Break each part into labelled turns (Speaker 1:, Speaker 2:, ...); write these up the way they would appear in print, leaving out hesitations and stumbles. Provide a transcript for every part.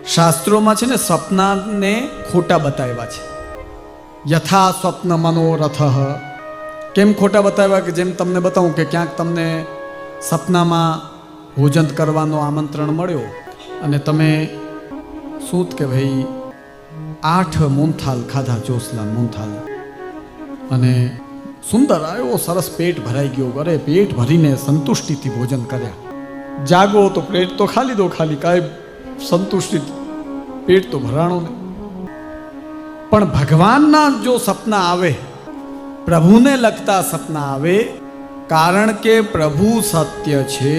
Speaker 1: શાસ્ત્રોમાં છે ને સ્વપ્નને ખોટા બતાવ્યા છે. યથા સ્વપ્ન મનોરથ. કેમ ખોટા બતાવ્યા? કે જેમ તમને બતાવું કે ક્યાંક તમને સપનામાં ભોજન કરવાનો આમંત્રણ મળ્યો અને તમે શું કે ભાઈ 8 મૂંગથાલ ખાધા, ચોસલા મૂંગથાલ, અને સુંદર આવ્યો, સરસ પેટ ભરાઈ ગયો. અરે પેટ ભરીને સંતુષ્ટિથી ભોજન કર્યા. જાગો તો પેટ તો ખાલી દો, ખાલી કાંઈ સંતુષ્ટિ, પેટ તો ભરાણું નહીં. પણ ભગવાનના જો સપના આવે, પ્રભુને લગતા સપના આવે, કારણ કે પ્રભુ સત્ય છે.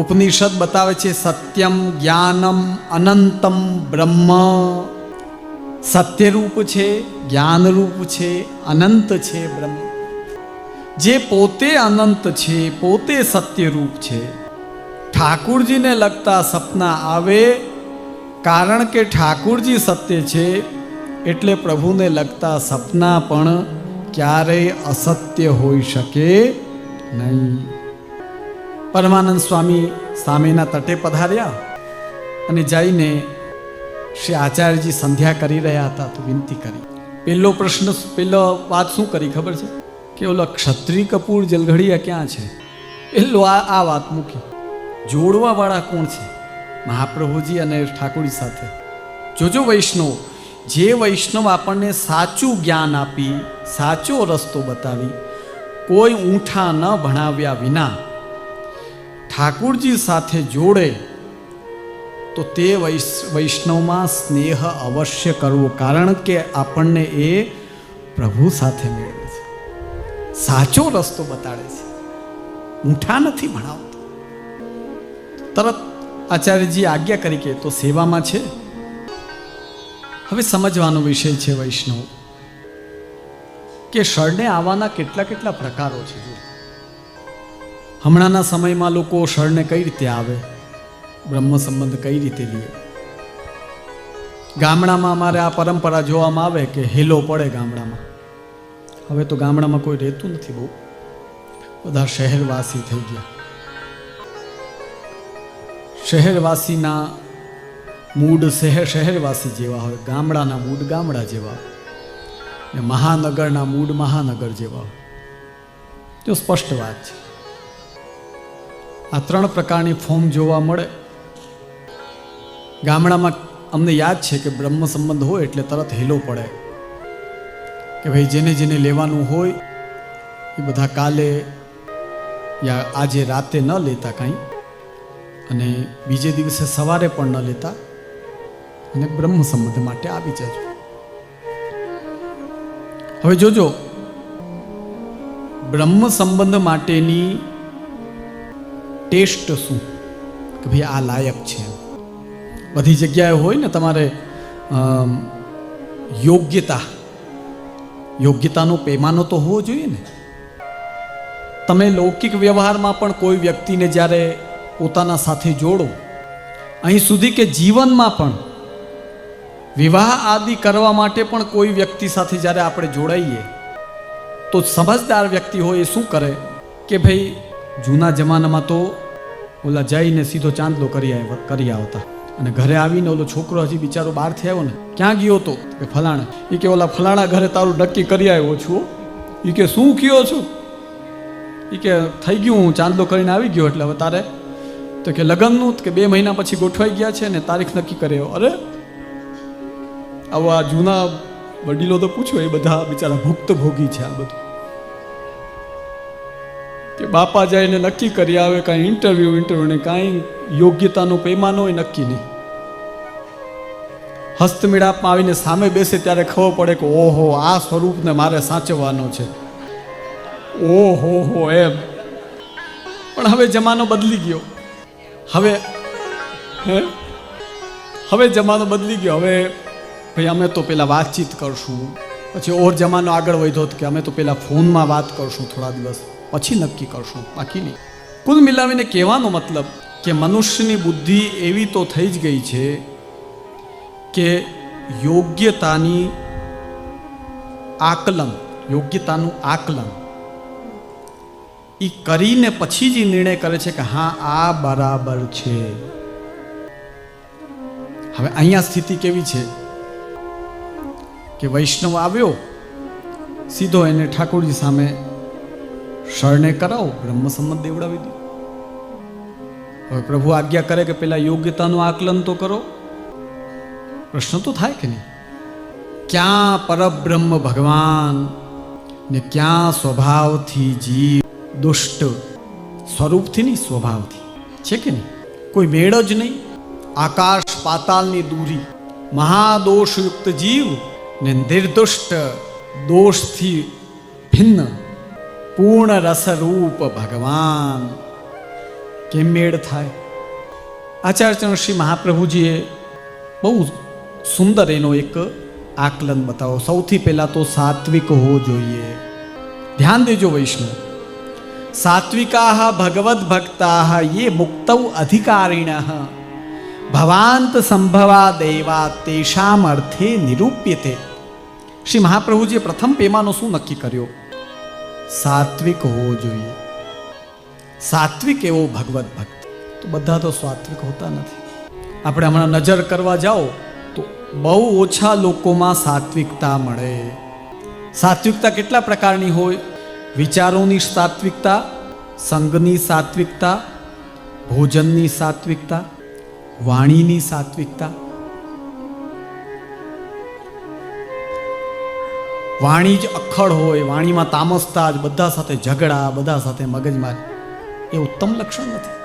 Speaker 1: ઉપનિષદ બતાવે છે સત્યમ જ્ઞાનમ અનંતમ બ્રહ્મ. સત્યરૂપ છે, જ્ઞાનરૂપ છે, અનંત છે બ્રહ્મ. જે પોતે અનંત છે, પોતે સત્યરૂપ છે. ઠાકુરજીને લગતા સપના આવે, કારણ કે ઠાકુરજી સત્ય છે, એટલે પ્રભુને લગતા સપના પણ ક્યારેય અસત્ય હોઈ શકે નહીં. પરમાનંદ સ્વામી સામેના તટે પધાર્યા અને જઈને શ્રી આચાર્યજી સંધ્યા કરી રહ્યા હતા તો વિનંતી કરી. પહેલો વાત શું કરી ખબર છે? કે ઓલા ક્ષત્રિય કપૂર જલઘડિયા ક્યાં છે? પહેલો આ વાત મૂકી. જોડવા વાળા કોણ છે? મહાપ્રભુજી અને ઠાકોરજી સાથે. જોજો વૈષ્ણવ, જે વૈષ્ણવ આપણને સાચું જ્ઞાન આપી, સાચો રસ્તો બતાવી, કોઈ ઊંઠા ન ભણાવ્યા વિના ઠાકુરજી સાથે જોડે, તો તે વૈષ્ણવમાં સ્નેહ અવશ્ય કરવો, કારણ કે આપણને એ પ્રભુ સાથે મેળવે છે, સાચો રસ્તો બતાડે છે, ઊંઠા નથી ભણાવતો. તરત આચાર્યજી આજ્ઞા કરી કે તો સેવામાં છે. હવે સમજવાનો વિષય છે વૈષ્ણવ, કે શરણે આવવાના કેટલા પ્રકારો છે. હમણાંના સમયમાં લોકો શરણે કઈ રીતે આવે, બ્રહ્મ સંબંધ કઈ રીતે લે. ગામડામાં અમારે આ પરંપરા જોવામાં આવે કે હેલો પડે ગામડામાં. હવે તો ગામડામાં કોઈ રહેતું નથી, બહુ બધા શહેરવાસી થઈ ગયા. શહેરવાસીના મૂડ શહેરવાસી જેવા હોય, ગામડાના મૂડ ગામડા જેવા હોય, ને મહાનગરના મૂડ મહાનગર જેવા હોય. તો સ્પષ્ટ વાત છે. આ 3 પ્રકારની ફોર્મ જોવા મળે. ગામડામાં અમને યાદ છે કે બ્રહ્મ સંબંધ હોય એટલે તરત હેલો પડે કે ભાઈ જેને જેને લેવાનું હોય એ બધા કાલે યા આજે રાતે ન લેતા કાંઈ, અને બીજે દિવસે સવારે પણ ન લેતા, અને બ્રહ્મ સંબંધ માટે આવી જજો. હવે જોજો, બ્રહ્મ સંબંધ માટેની ટેસ્ટ શું, કે ભાઈ આ લાયક છે. બધી જગ્યાએ હોય ને તમારે યોગ્યતાનો પેમાનો તો હોવો જોઈએ ને. તમે લૌકિક વ્યવહારમાં પણ કોઈ વ્યક્તિને જ્યારે પોતાના સાથે જોડો, અહીં સુધી કે જીવનમાં પણ વિવાહ આદિ કરવા માટે પણ કોઈ વ્યક્તિ સાથે જ્યારે આપણે જોડાઈએ, તો સમજદાર વ્યક્તિ હોય એ શું કરે કે ભાઈ જૂના જમાનામાં તો ઓલા જઈને સીધો ચાંદલો કરી આવતા, અને ઘરે આવીને ઓલો છોકરો હજી બિચારો બહારથી આવ્યો ને, ક્યાં ગયો હતો કે ફલાણા. એ કે ઓલા ફલાણા ઘરે તારું નક્કી કરી આવ્યો છું. એ કે શું કયો છો? એ કે થઈ ગયું, હું ચાંદલો કરીને આવી ગયો, એટલે હવે તારે તો કે લગ્નનું કે 2 મહિના પછી ગોઠવાઈ ગયા છે ને તારીખ નક્કી કર્યો. અરે આવા જૂના વડીલો તો પૂછો, એ બધા બિચારા ભુક્ત ભોગી છે આ બધું. કે બાપા જઈને નક્કી કરી આવે, કાંઈ ઇન્ટરવ્યુ ને કાંઈ યોગ્યતાનો પૈમાનો હોય નક્કી નહીં. હસ્તમેળાપમાં આવીને સામે બેસે ત્યારે ખબર પડે કે ઓહો આ સ્વરૂપને મારે સાચવવાનો છે, ઓહો એમ. પણ હવે જમાનો બદલી ગયો. હવે જમાનો બદલી ગયો. હવે ભાઈ અમે તો પેલા વાતચીત કરશું, પછી ઓર જમાનો આગળ વધ્યો કે અમે તો પેલા ફોનમાં વાત કરશું થોડા દિવસ પછી નક્કી કરશું, બાકી નહીં. કુલ મિલાવીને કહેવાનો મતલબ કે મનુષ્યની બુદ્ધિ એવી તો થઈ જ ગઈ છે કે યોગ્યતાનું આકલન એ કરીને પછી જ નિર્ણય કરે છે કે હા આ બરાબર છે. હવે અહીંયા સ્થિતિ કેવી છે કે વૈષ્ણવ આવ્યો, સીધો એને ઠાકોરજી સામે શરણે કરાવો, બ્રહ્મ સંમત દેવડાવી દો. હવે પ્રભુ આજ્ઞા કરે કે પેલા યોગ્યતાનું આકલન તો કરો. પ્રશ્ન તો થાય કે નહીં? ક્યાં પરબ્રહ્મ ભગવાન ને ક્યાં સ્વભાવથી જીવ દુષ્ટ? સ્વરૂપથી નહીં, સ્વભાવથી છે કે નહીં? કોઈ મેળ જ નહીં. આકાશ પાતાલની દૂરી, મહાદોષયુક્ત જીવ ને નિર્દુષ્ટ દોષથી ભિન્ન પૂર્ણ રસરૂપ ભગવાન કેમ મેળ થાય? આચાર્ય શ્રી મહાપ્રભુજીએ બહુ સુંદર એનો એક આકલન બતાવો. સૌથી પહેલા તો સાત્વિક હોવો જોઈએ. ધ્યાન દેજો વૈષ્ણવ, સાત્વિકાહ ભગવદ ભક્તાહ યે મુક્તૌ અધિકારિણઃ ભવાંત સંભવા દેવા તેષામ અર્થે નિરૂપ્યતે. શ્રી મહાપ્રભુજીએ પ્રથમ પેમાનો શું નક્કી કર્યો? સાત્વિક હોવો જોઈએ. સાત્વિક એવો ભગવદ ભક્ત. તો બધા તો સાત્વિક હોતા નથી. આપણે હમણાં નજર કરવા જાઓ તો બહુ ઓછા લોકોમાં સાત્વિકતા મળે. સાત્વિકતા કેટલા પ્રકારની હોય? વિચારોની સાત્વિકતા, સંગની સાત્વિકતા, ભોજનની સાત્વિકતા, વાણીની સાત્વિકતા. વાણી જ અખડ હોય, વાણીમાં તામસતા જ, બધા સાથે ઝઘડા, બધા સાથે મગજમારી, એ ઉત્તમ લક્ષણ નથી.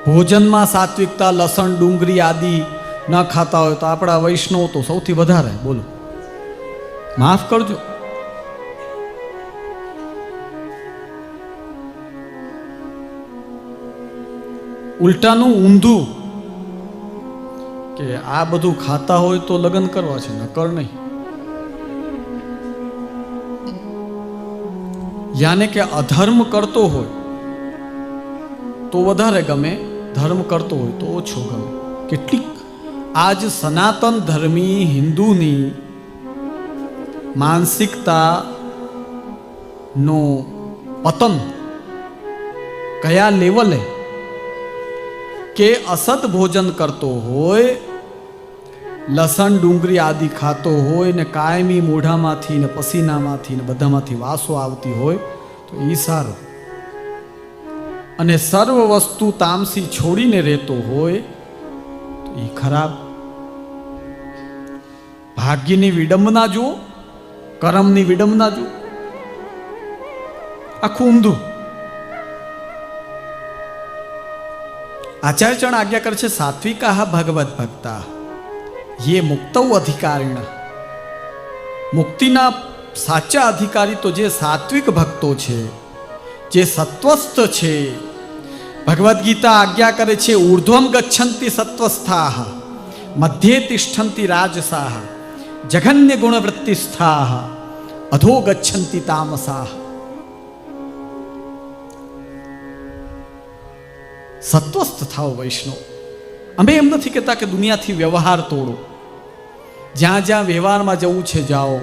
Speaker 1: ભોજનમાં સાત્વિકતા, લસણ ડુંગળી આદિ ન ખાતા હોય તો આપણા વૈષ્ણવ તો સૌથી વધારે. બોલો, માફ કરજો. ઉલટાનું ઊંધું કે આ બધું ખાતા હોય તો લગ્ન કરવા છે, નકર નહીં. યાને કે અધર્મ કરતો હોય તો વધારે ગમે, ધર્મ કરતો હોય તો ઓછો ગમે. કેટલીક આજ સનાતન ધર્મી હિન્દુની માનસિકતા નો પતન કયા લેવલે કે અસત ભોજન કરતો હોય, લસણ ડુંગળી આદિ ખાતો હોય ને કાયમી મોઢામાંથી ને પસીનામાંથી ને બધામાંથી વાસો આવતી હોય તો એ સારો. અને સર્વ વસ્તુ તામસી છોડીને રહેતો હોય તો એ ખરાબ. ભાગ્યની વિડંબના જુઓ, કરમની વિડંબના જુઓ, આખું ઊંધું. આચાર્યચરણ આજ્ઞા કરે છે સાત્વિકાહ ભગવદ ભક્તા યે મુક્તૌ અધિકારિણ. મુક્તિના સાચા અધિકારી તો જે સાત્વિક ભક્તો છે, જે સત્વસ્થ છે. ભગવદ્ ગીતા આજ્ઞા કરે છે ઊર્ધ્વમ ગચ્છન્તિ સત્વસ્થાઃ મધ્યે તિષ્ઠન્તિ રાજસાઃ જઘન્ય ગુણવૃત્તિસ્થાઃ અધો ગચ્છન્તિ તામસાઃ. સત્વસ્થ થાવ વૈષ્ણવ. અમે એમ નથી કહેતા કે દુનિયાથી વ્યવહાર તોડો. જ્યાં જ્યાં વ્યવહારમાં જવું છે જાઓ,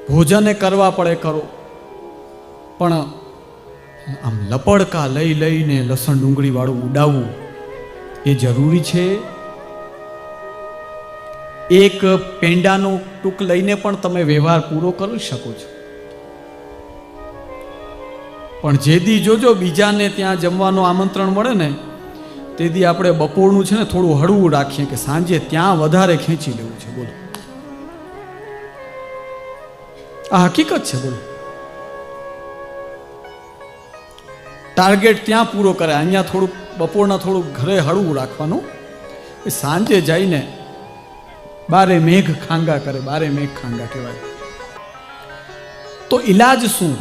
Speaker 1: ભોજને કરવા પડે કરો, પણ આમ લપડકા લઈ લઈને લસણ ડુંગળી વાળું ઉડાવવું એ જરૂરી છે? એક પેંડાનો ટૂંક લઈને પણ તમે વ્યવહાર પૂરો કરી શકો છો. પણ જેદી જોજો બીજાને ત્યાં જમવાનું આમંત્રણ મળે ને તેથી આપણે બપોરનું છે ને થોડું હળવું રાખીએ કે સાંજે ત્યાં વધારે ખેંચી લેવું છે. બોલો, આ હકીકત છે. બોલો, ટાર્ગેટ ત્યાં પૂરો કરે, અહીંયા થોડુંક બપોરના થોડુંક ઘરે હળવું રાખવાનું, સાંજે જઈને બારે મેઘ ખાંગા કરે. બારે મેઘ ખાંગા કહેવાય. તો ઈલાજ શું?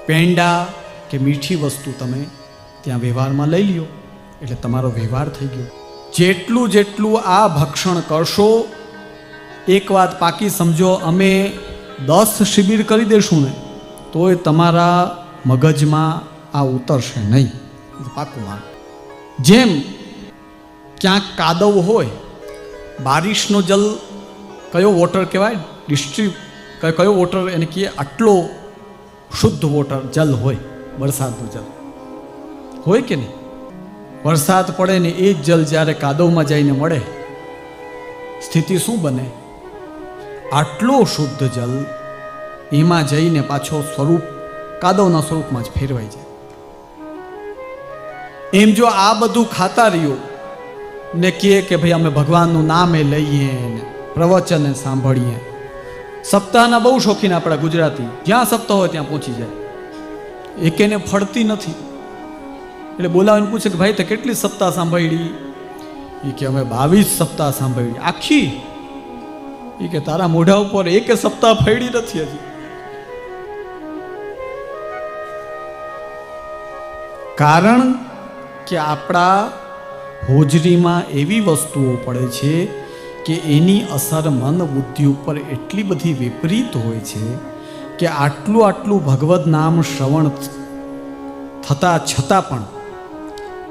Speaker 1: પેંડા કે મીઠી વસ્તુ તમે ત્યાં વ્યવહારમાં લઈ લ્યો એટલે તમારો વ્યવહાર થઈ ગયો. જેટલું જેટલું આ ભક્ષણ કરશો, એક વાત પાકી સમજો, અમે 10 શિબિર કરી દેશું ને તોય તમારા મગજમાં આ ઉતરશે નહીં. પાકું માન. જેમ ક્યાંક કાદવ હોય, બારિશનો જલ કયો વોટર કહેવાય? ડિસ્ટ્રિક્ટ કયો વોટર એને કહીએ? આટલો શુદ્ધ વોટર જલ હોય, વરસાદનું જલ હોય કે નહીં? વરસાદ પડે ને એ જ જલ જ્યારે કાદવમાં જઈને મળે, સ્થિતિ શું બને? આટલો શુદ્ધ જલ એમાં જઈને પાછો સ્વરૂપ કાદવના સ્વરૂપમાં જ ફેરવાઈ જાય. એમ જો આ બધું ખાતા રહ્યો ને કહે કે ભાઈ અમે ભગવાનનું નામ એ લઈએ ને પ્રવચન સાંભળીએ. સપ્તાહના બહુ શોખીન આપણા ગુજરાતી, જ્યાં સપ્તાહ હોય ત્યાં પહોંચી જાય, એકેને ફળતી નથી. એટલે બોલાવીને પૂછે કે ભાઈ તે કેટલી સપ્તાહ સાંભળી? એ કે અમે 22 સપ્તાહ સાંભળી. આખી? એ કે તારા મોઢા ઉપર એક સપ્તાહ ફળી નથી હજી. કારણ કે આપણા હોજરીમાં એવી વસ્તુઓ પડે છે કે એની અસર મન બુદ્ધિ ઉપર એટલી બધી વિપરીત હોય છે કે આટલું ભગવદ નામ શ્રવણ થતા છતાં પણ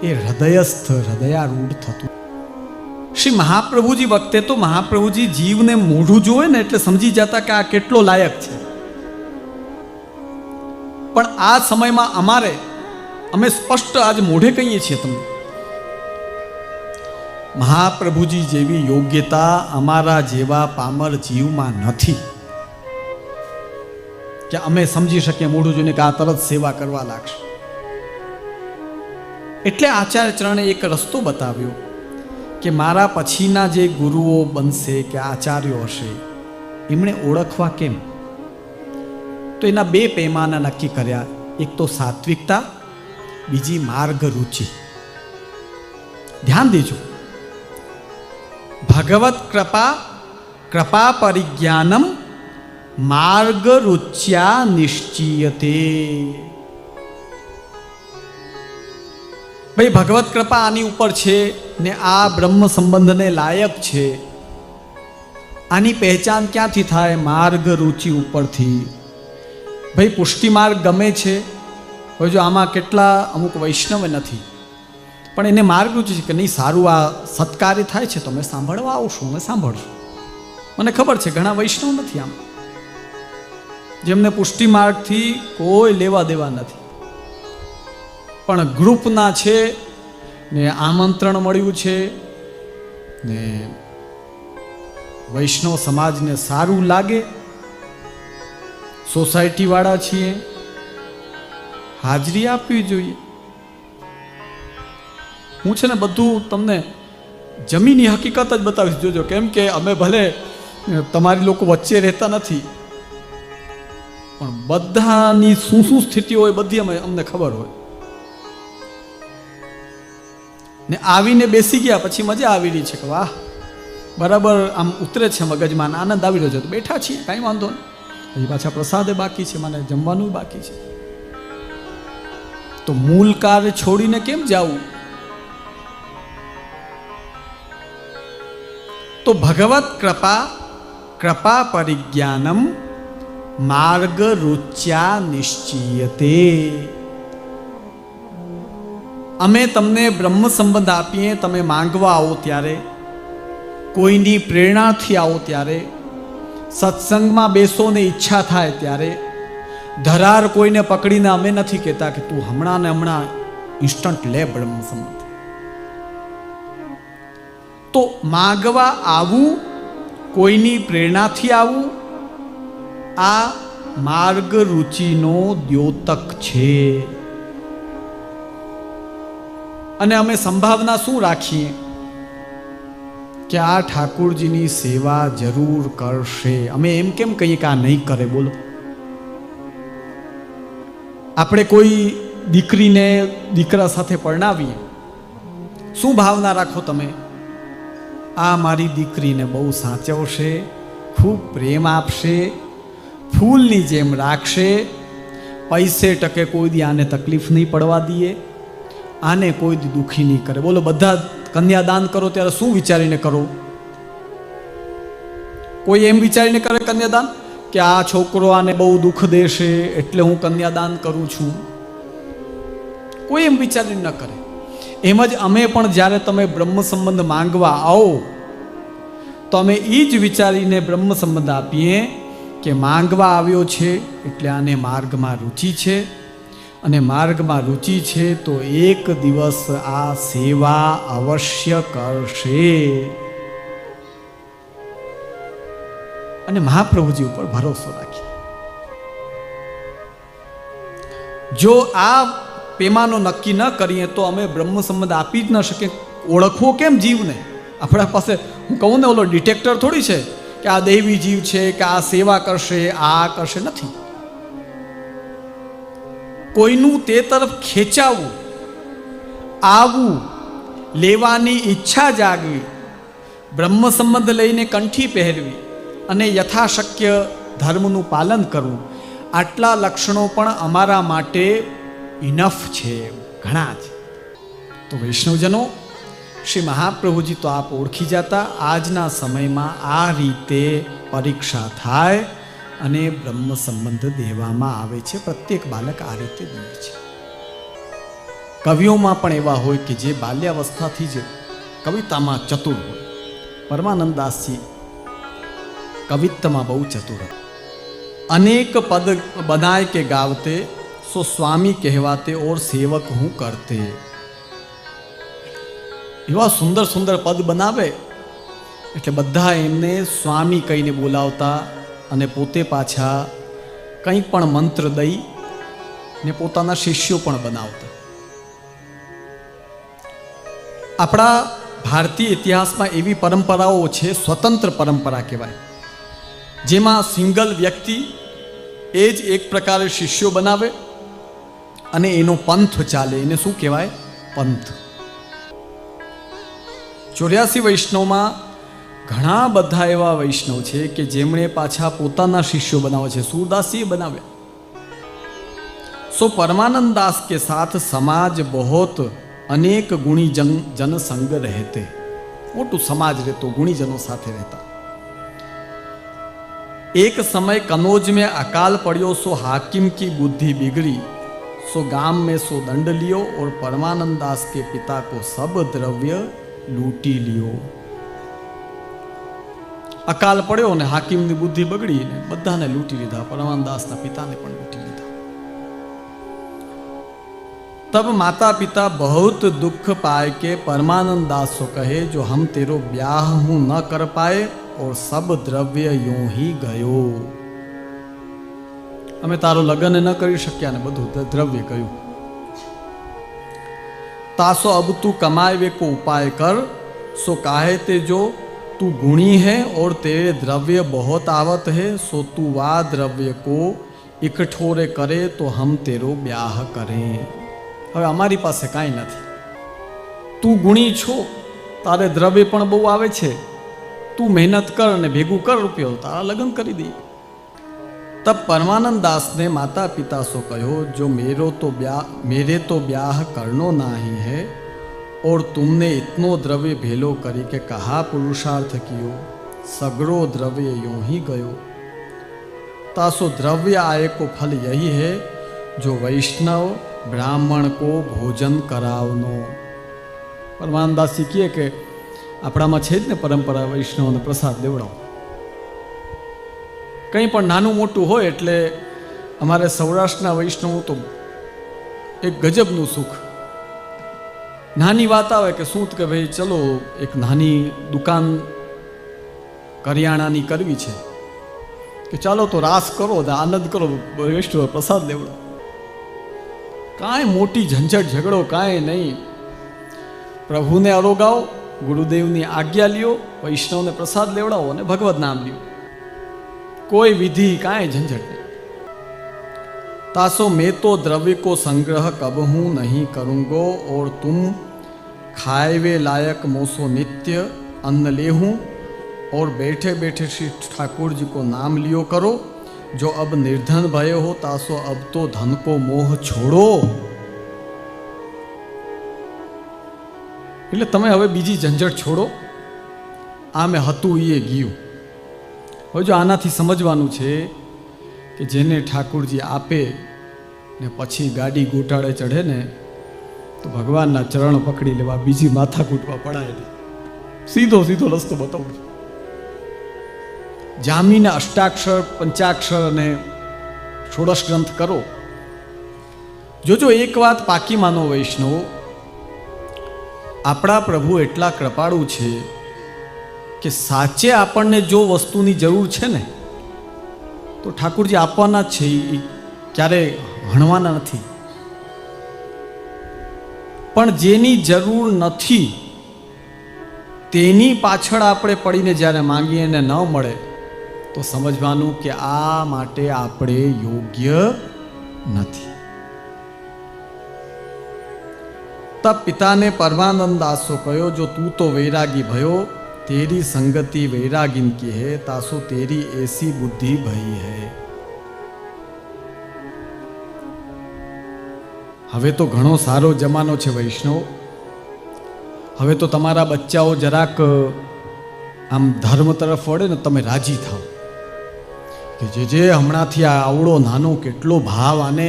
Speaker 1: એ હૃદયસ્થ હૃદયારૂઢ થતું. શ્રી મહાપ્રભુજી વખતે તો મહાપ્રભુજી જીવને મોઢું જોવે ને એટલે સમજી જતા કે આ કેટલો લાયક છે. પણ આ સમયમાં અમે સ્પષ્ટ આજ મોઢે કહીએ છીએ તમને, મહાપ્રભુજી જેવી યોગ્યતા અમારા જેવા પામર જીવમાં નથી કે અમે સમજી શકીએ મોઢું જોઈને કે આ તરત સેવા કરવા લાગશે. એટલે આચાર્ય ચરણે એક રસ્તો બતાવ્યો કે મારા પછીના જે ગુરુઓ બનશે કે આચાર્યો હશે એમણે ઓળખવા કેમ? તો એના 2 પૈમાના નક્કી કર્યા. એક તો સાત્વિકતા, બીજી માર્ગ રુચિ. ધ્યાન દેજો, ભગવત કૃપા પરિજ્ઞાનમ માર્ગ રુચ્યા નિશ્ચિયતે. ભાઈ ભગવત કૃપા આની ઉપર છે ને આ બ્રહ્મ સંબંધને લાયક છે. આની પહેચાન ક્યાંથી થાય? માર્ગ રુચિ ઉપરથી. ભાઈ પુષ્ટિ માર્ગ ગમે છે. હવે જો આમાં કેટલા અમુક વૈષ્ણવ નથી પણ એને માર્ગ રુચિ છે કે નહીં સારું આ સત્કાર્ય થાય છે તો અમે સાંભળવા આવશું, અમે સાંભળશું. મને ખબર છે ઘણા વૈષ્ણવ નથી આમ, જેમને પુષ્ટિ માર્ગથી કોઈ લેવા દેવા નથી, પણ ગ્રુપના છે ને આમંત્રણ મળ્યું છે ને વૈષ્ણવ સમાજને સારું લાગે, સોસાયટી વાળા છીએ, હાજરી આપવી જોઈએ. હું છે ને બધું તમને જમીની હકીકત જ બતાવીશ, જોજો. કેમ કે અમે ભલે તમારી લોકો વચ્ચે રહેતા નથી પણ બધાની શું સ્થિતિ હોય બધી અમને ખબર હોય. ને આવીને બેસી ગયા પછી મજા આવી રહી છે કે વાહ બરાબર આમ ઉતરે છે મગજમાં, આનંદ આવી રહ્યો છે તો બેઠા છીએ, કાંઈ વાંધો નહીં. હજી પાછા પ્રસાદે બાકી છે, મને જમવાનું બાકી છે. તો મૂળ કાર્ય છોડીને કેમ જાવું? તો ભગવત કૃપા પરિજ્ઞાનમ માર્ગ રુચ્યા નિશ્ચિયતે. અમે તમને બ્રહ્મ સંબંધ આપીએ, તમે માંગવા આવો ત્યારે, કોઈની પ્રેરણાથી આવો ત્યારે, સત્સંગમાં બેસો ને ઈચ્છા થાય ત્યારે, ધરાર કોઈને પકડીને અમે નથી કહેતા કે તું હમણાં ને હમણાં ઇન્સ્ટન્ટ લે બ્રહ્મ સંબંધ. તો માંગવા આવવું, કોઈની પ્રેરણાથી આવવું, આ માર્ગ રુચિનો દ્યોતક છે. અને અમે સંભાવના શું રાખીએ કે આ ઠાકુરજીની સેવા જરૂર કરશે. અમે એમ કેમ કહીએ કે આ નહીં કરે? બોલો, આપણે કોઈ દીકરીને દીકરા સાથે પરણાવીએ, શું ભાવના રાખો તમે? આ મારી દીકરીને બહુ સાચવશે, ખૂબ પ્રેમ આપશે, ફૂલની જેમ રાખશે, પૈસે ટકે કોઈ દી આને તકલીફ નહીં પડવા દઈએ, આને કોઈ દી દુઃખી નહીં કરે. બોલો, બધા કન્યાદાન કરો ત્યારે શું વિચારીને કરો? કોઈ એમ વિચારીને કરે કન્યાદાન કે આ છોકરો આને બહુ દુઃખ દેશે એટલે હું કન્યાદાન કરું છું? કોઈ એમ વિચારીને ન કરે. એમ જ અમે પણ જ્યારે તમે બ્રહ્મ સંબંધ માંગવા આવો તો અમે એ જ વિચારીને બ્રહ્મ સંબંધ આપીએ કે માંગવા આવ્યો છે એટલે આને માર્ગમાં રુચિ છે, અને માર્ગમાં રુચિ છે તો એક દિવસ આ સેવા અવશ્ય કરશે. અને મહાપ્રભુજી ઉપર ભરોસો રાખી. જો આ પેમાનો નક્કી ન કરીએ તો અમે બ્રહ્મ સંબંધ આપી જ ન શકીએ. ઓળખવો કેમ જીવને? આપણા પાસે હું કહું ને ઓલો ડિટેક્ટર થોડી છે કે આ દૈવી જીવ છે કે આ સેવા કરશે આ કરશે. નથી. કોઈનું તે તરફ ખેંચાવું, આવવું, લેવાની ઈચ્છા જાગવી, બ્રહ્મ સંબંધ લઈને કંઠી પહેરવી અને યથાશક્ય ધર્મનું પાલન કરવું, આટલા લક્ષણો પણ અમારા માટે ઇનફ છે, ઘણા છે. તો વૈષ્ણવજનો, શ્રી મહાપ્રભુજી તો આપ ઓળખી જતા. આજના સમયમાં આ રીતે પરીક્ષા થાય અને બ્રહ્મ સંબંધ દેવામાં આવે છે. પ્રત્યેક બાલક આ રીતે દે છે. કવિઓમાં પણ એવા હોય કે જે બાલ્યાવસ્થાથી જ કવિતામાં ચતુર હોય. પરમાનંદદાસજી કવિત્વમાં બહુ ચતુર હતા. અનેક પદ બનાય કે ગાવતે, સો સ્વામી કહેવાતે ઓર સેવક હું કરતે. એવા સુંદર સુંદર પદ બનાવે એટલે બધા એમને સ્વામી કહીને બોલાવતા અને પોતે પાછા કંઈ પણ મંત્ર દઈ ને પોતાના શિષ્યો પણ બનાવતા. આપણા ભારતીય ઇતિહાસમાં એવી પરંપરાઓ છે, સ્વતંત્ર પરંપરા કહેવાય, જેમાં સિંગલ વ્યક્તિ એ જ એક પ્રકારે શિષ્યો બનાવે અને એનો પંથ ચાલે. એને શું કહેવાય? પંથ. 84 વૈષ્ણવમાં ઘણા બધા એવા વૈષ્ણવ છે કે જેમણે પાછા પોતાના શિષ્યો બનાવે છે. सूरदासजी बनाव्या. सो परमानंद दास के साथ समाज बहुत अनेक गुणी जन संग रहते. मोटू समाज रहते, गुणीजनों साथे रहता. एक समय कनौज में अकाल पड़ियो, सो हाकिम की बुद्धि बिगड़ी, सो गांव में सो दंड लियो और परमानंद दास के पिता को सब द्रव्य लूटी लियो. अकाल पड़्यो ने हाकिम की बुद्धि बगड़ी ने बधाने लूटी लीधा. परमानंद दास ना पिता ने पण लूटी लीधा. तब माता पिता बहुत दुख पाए के परमानंद दास को कहे, जो हम तेरो ब्याह हूं न कर पाए और सब द्रव्य यूं ही गयो. अमे तारो लग्न न करी शक्या ने बधु द्रव्य गયું. तासो अब तू कमाए को उपाय कर, सो काहे ते जो तू गुणी है और तेरे द्रव्य बहुत आवत है, सो तू वा द्रव्य को इकठोरे करे तो हम तेरो ब्याह करें. હવે અમારી પાસે કાંઈ નથી. તું ગુણી છો, તારે દ્રવ્ય પણ બહુ આવે છે, તું મહેનત કર અને ભેગું કર રૂપિયો, તારા લગ્ન કરી દઈએ. तब परमानंद दास ने माता पिता सो कहो, जो मेरे तो ब्याह करनो नहीं है और तुमने इतनो द्रव्य भेलो करी के कहा पुरुषार्थ कियो, सगड़ो द्रव्य यूं ही गयो. तासो द्रव्य आय को फल यही है, जो वैष्णव ब्राह्मण को भोजन करावनो. परमानंदासजी કહે કે આપણામાં છે જ ને પરંપરા, વૈષ્ણવને પ્રસાદ દેવડાવો. કંઈ પણ નાનું મોટું હોય એટલે અમારે સૌરાષ્ટ્રના વૈષ્ણવ તો એક ગજબનું સુખ. નાની વાત આવે કે શું કે ભાઈ ચલો એક નાની દુકાન કરિયાણાની કરવી છે, કે ચાલો તો રાસ કરો ને આનંદ કરો, વૈષ્ણવ પ્રસાદ લેવડો. કાંઈ મોટી ઝંઝટ ઝઘડો કાંઈ નહીં. પ્રભુને અરોગાવો, ગુરુદેવની આજ્ઞા લ્યો, વૈષ્ણવને પ્રસાદ લેવડાવો અને ભગવત નામ લ્યો. कोई विधि कांई झंझट नहीं. तासो मैं तो द्रव्य को संग्रह कबहू नहीं करूंगो और तुम खाएवे लायक मोसो नित्य अन्न लेहूं और बैठे बैठे श्री ठाकुर जी को नाम लियो करो. जो अब निर्धन भय हो, तासो अब तो धन को मोह छोड़ो. એટલે તમે હવે બીજી ઝંઝટ છોડો. આ મેં હતું એ ગયું. હવે જો આનાથી સમજવાનું છે કે જેને ઠાકુરજી આપે ને પછી ગાડી ગોટાળે ચઢે ને તો ભગવાનના ચરણ પકડી લેવા, બીજી માથાકૂટમાં પડાય નહીં. સીધો સીધો રસ્તો બતાવું છું. જામીને અષ્ટાક્ષર, પંચાક્ષર અને ષોડશ ગ્રંથ કરો. જોજો એક વાત પાકી માનો વૈષ્ણવ, આપણા પ્રભુ એટલા કૃપાળુ છે કે સાચે આપણને જો વસ્તુની જરૂર છે ને તો ઠાકુરજી આપવાના જ છે, એ ક્યારે હણવાના નથી. પણ જેની જરૂર નથી તેની પાછળ આપણે પડીને જ્યારે માંગીએ ને ન મળે તો સમજવાનું કે આ માટે આપણે યોગ્ય નથી. તબ પિતાને પરમાનંદ દાસો કહ્યો, જો તું તો વૈરાગી ભયો, તેરી સંગતિ વૈરાગીન કી હૈ, તાસો તેરી એસી બુદ્ધિ ભઈ હૈ. હવે તો ઘણો સારો જમાનો છે વૈષ્ણવ. હવે તો તમારા બચ્ચાઓ જરાક આમ ધર્મ તરફ વળે ને તમે રાજી થાવ કે જે હમણાંથી આ આવડો નાનો કેટલો ભાવ આને,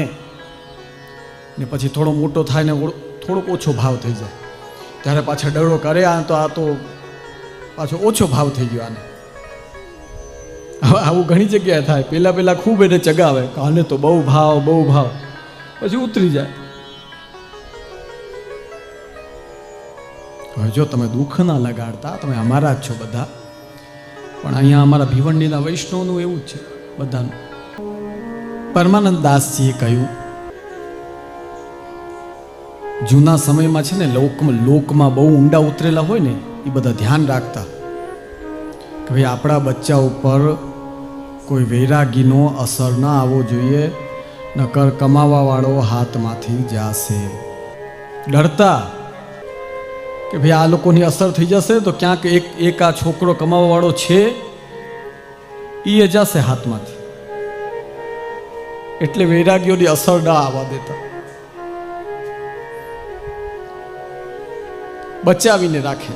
Speaker 1: ને પછી થોડો મોટો થાય ને થોડોક ઓછો ભાવ થઈ જાય, ત્યારે પાછા ડરો કરે આ તો પાછો ઓછો ભાવ થઈ ગયો આને. આવું ઘણી જગ્યાએ થાય. પહેલા ખૂબ એને ચગાવે કે આને તો બહુ ભાવ, પછી ઉતરી જાય. હવે જો તમે દુઃખ ના લગાડતા, તમે અમારા જ છો બધા, પણ અહીંયા અમારા ભિવંડીના વૈષ્ણવનું એવું જ છે બધાનું. પરમાનંદ દાસજીએ કહ્યું, જૂના સમયમાં છે ને લોકમાં બહુ ઊંડા ઉતરેલા હોય ને એ બધા ધ્યાન રાખતા કે ભાઈ આપણા બચ્ચા ઉપર કોઈ વૈરાગીનો અસર ના આવવો જોઈએ, નકર કમાવાવાળો હાથમાંથી જાશે. ડરતા કે ભાઈ આ લોકોની અસર થઈ જશે તો ક્યાંક એક આ છોકરો કમાવાવાળો છે એ જશે હાથમાંથી, એટલે વૈરાગીઓની અસર ના આવવા દેતા, बचावीने राखे.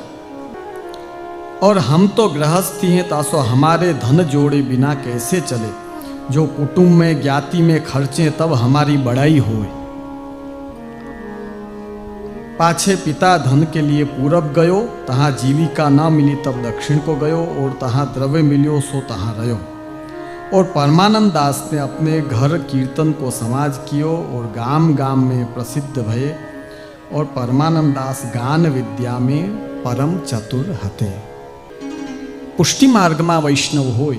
Speaker 1: और हम तो गृहस्थी हैं, तासो हमारे धन जोड़े बिना कैसे चले, जो कुटुंब में ज्ञाति में खर्चे तब हमारी बड़ाई होए. पाछे पिता धन के लिए पूरब गयो, तहाँ जीविका न मिली तब दक्षिण को गयो, और तहाँ द्रव्य मिलियो सो तहाँ रहो. और परमानंद दास ने अपने घर कीर्तन को समाज कियो, और गाम गाम में प्रसिद्ध भये. और परमानंद दास गान विद्या में परम चतुर हते. पुष्टि मार्ग में वैष्णव होय